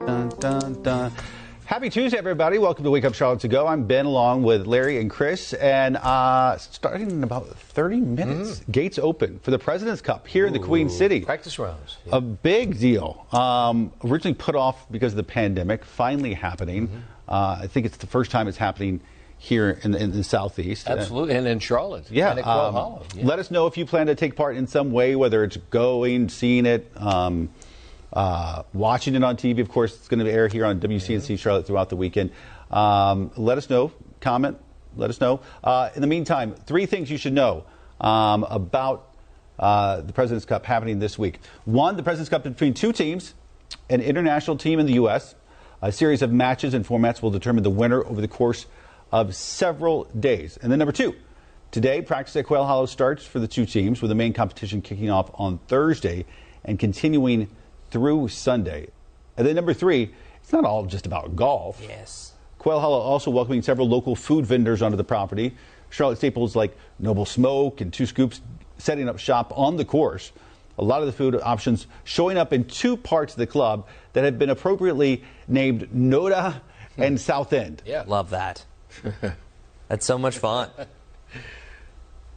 Dun, dun, dun. Happy Tuesday, everybody. Welcome to Wake Up Charlotte to Go. I'm Ben, along with Larry and Chris. And starting in about 30 minutes, gates open for the President's Cup here in the Queen City. Practice rounds. Yeah. A big deal. Originally put off because of the pandemic, finally happening. I think it's the first time it's happening here in the Southeast. Absolutely, and in Charlotte. Yeah. And at Quail Hollow. Yeah. Let us know if you plan to take part in some way, whether it's going, seeing it, watching it on TV. Of course, it's going to air here on WCNC Charlotte throughout the weekend. Let us know. Comment. Let us know. In the meantime, 3 things you should know about the President's Cup happening this week. 1, the President's Cup between 2 teams, an international team in the U.S. A series of matches and formats will determine the winner over the course of several days. And then number 2, today practice at Quail Hollow starts for the 2 teams, with the main competition kicking off on Thursday and continuing through Sunday. And then number 3, it's not all just about golf. Yes. Quail Hollow also welcoming several local food vendors onto the property. Charlotte staples like Noble Smoke and 2 Scoops setting up shop on the course. A lot of the food options showing up in 2 parts of the club that have been appropriately named Noda and South End. Yeah. Love that. That's so much fun.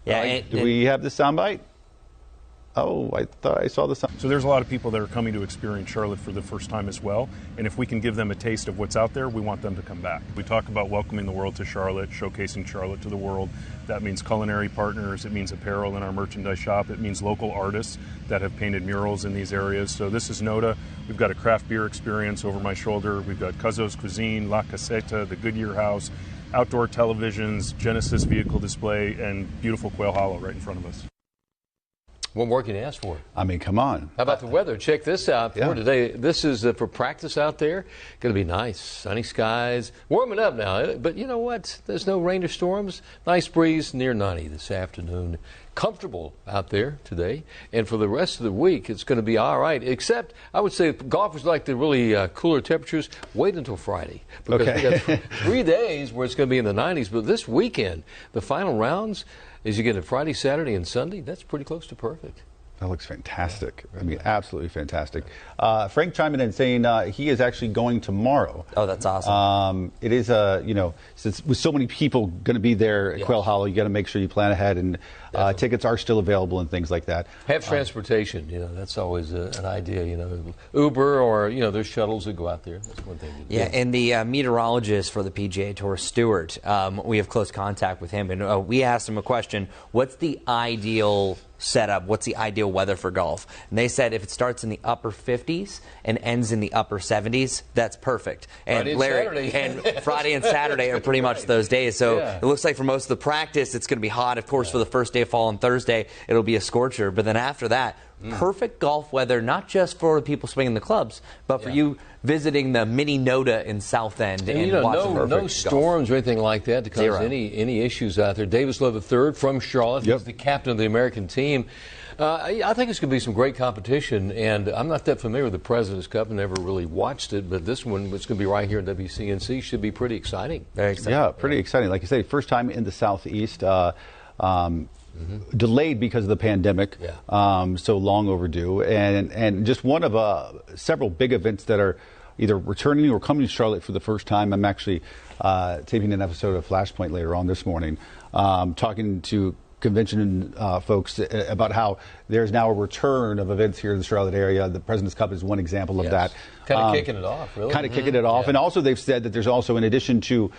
Yeah. Do we have the soundbite? Oh, I thought I saw the sound. So there's a lot of people that are coming to experience Charlotte for the first time as well. And if we can give them a taste of what's out there, we want them to come back. We talk about welcoming the world to Charlotte, showcasing Charlotte to the world. That means culinary partners. It means apparel in our merchandise shop. It means local artists that have painted murals in these areas. So this is Noda. We've got a craft beer experience over my shoulder. We've got Cuzzo's Cuisine, La Caseta, the Goodyear House, outdoor televisions, Genesis vehicle display, and beautiful Quail Hollow right in front of us. What more can you ask for? I mean, come on. How about the weather? Check this out for Yeah. today. This is for practice out there. Going to be nice. Sunny skies. Warming up now. But you know what? There's no rain or storms. Nice breeze, near 90 this afternoon. Comfortable out there today. And for the rest of the week, it's going to be all right. Except, I would say, golfers like the really cooler temperatures. Wait until Friday. Because we got 3 days where it's going to be in the 90s. But this weekend, the final rounds, as you get a Friday, Saturday, and Sunday, that's pretty close to perfect. That looks fantastic. I mean, absolutely fantastic. Frank chiming in saying he is actually going tomorrow. Oh, that's awesome. It is, since with so many people going to be there at Quail Hollow, you got to make sure you plan ahead, and tickets are still available and things like that. Have transportation, that's always an idea, Uber or, there's shuttles that go out there. That's one thing to do. Yeah, and the meteorologist for the PGA Tour, Stewart, we have close contact with him, and we asked him a question: what's the ideal setup? What's the ideal weather for golf? And they said if it starts in the upper 50s and ends in the upper 70s, that's perfect. And Friday and Friday and Saturday are pretty much those days. So it looks like for most of the practice, it's going to be hot. Of course, for the first day of fall on Thursday, it'll be a scorcher. But then after that, perfect golf weather, not just for the people swinging the clubs, but for you visiting the mini Noda in South End and watching no storms or anything like that to cause any issues out there. Davis Love III from Charlotte, he's the captain of the American team. I think it's going to be some great competition, and I'm not that familiar with the President's Cup. I never really watched it, but this one, it's going to be right here in WCNC, should be pretty exciting. Very exciting. Yeah, pretty exciting. Like you say, first time in the Southeast. Delayed because of the pandemic, so long overdue, and just one of several big events that are either returning or coming to Charlotte for the first time. I'm actually taping an episode of Flashpoint later on this morning, talking to convention folks about how there's now a return of events here in the Charlotte area. The President's Cup is one example of that. Kind of kicking it off, really. Kind of kicking it off, and also they've said that there's also, in addition to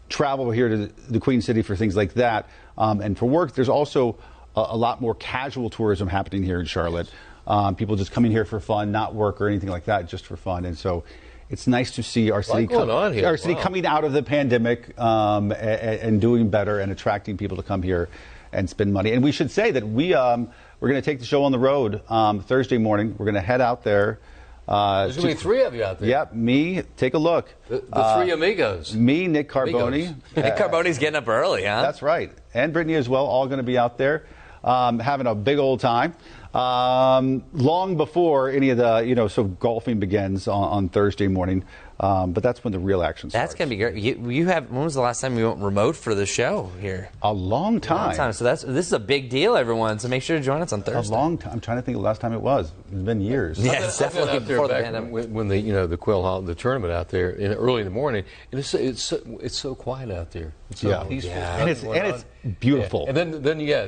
travel here to the Queen City for things like that, and for work, there's also a lot more casual tourism happening here in Charlotte. People just coming here for fun, not work or anything like that, just for fun. And so it's nice to see our city, city coming out of the pandemic and doing better and attracting people to come here and spend money. And we should say that we're going to take the show on the road Thursday morning. We're going to head out there. There's going to be 3 of you out there. Yep, me. Take a look. The 3 amigos. Me, Nick Carboni. Nick Carboni's getting up early, huh? That's right. And Brittany as well, all going to be out there having a big old time. long before any of the, so golfing begins on Thursday morning. But that's when the real action starts. That's going to be great. When was the last time you went remote for the show here? A long time. So this is a big deal, everyone. So make sure to join us on Thursday. A long time. I'm trying to think of the last time it was. It's been years. Yeah, it's definitely before the pandemic. When the Quail Hollow, the tournament out there early in the morning, and it's so quiet out there. It's so peaceful. Yeah. And it's beautiful. Yeah. And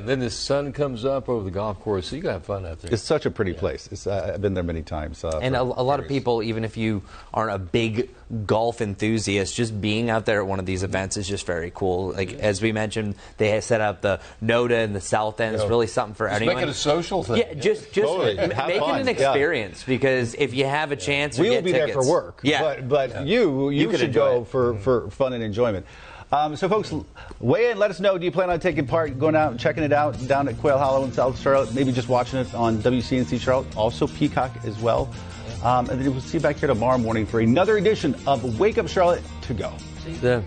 then the sun comes up over the golf course, so you got to have fun out there. It's such a pretty place. I've been there many times. And a lot of people, even if you aren't a big golf enthusiast, just being out there at one of these events is just very cool. Like as we mentioned, they have set up the NOTA in the South End. It's really something for anyone. Make it a social thing. Yeah, just totally. make it an experience because if you have a chance, we will be tickets, there for work. Yeah, but you should go for fun and enjoyment. So, folks, weigh in. Let us know. Do you plan on taking part, going out and checking it out down at Quail Hollow in South Charlotte? Maybe just watching it on WCNC Charlotte, also Peacock as well. And then we'll see you back here tomorrow morning for another edition of Wake Up Charlotte to go. See you then.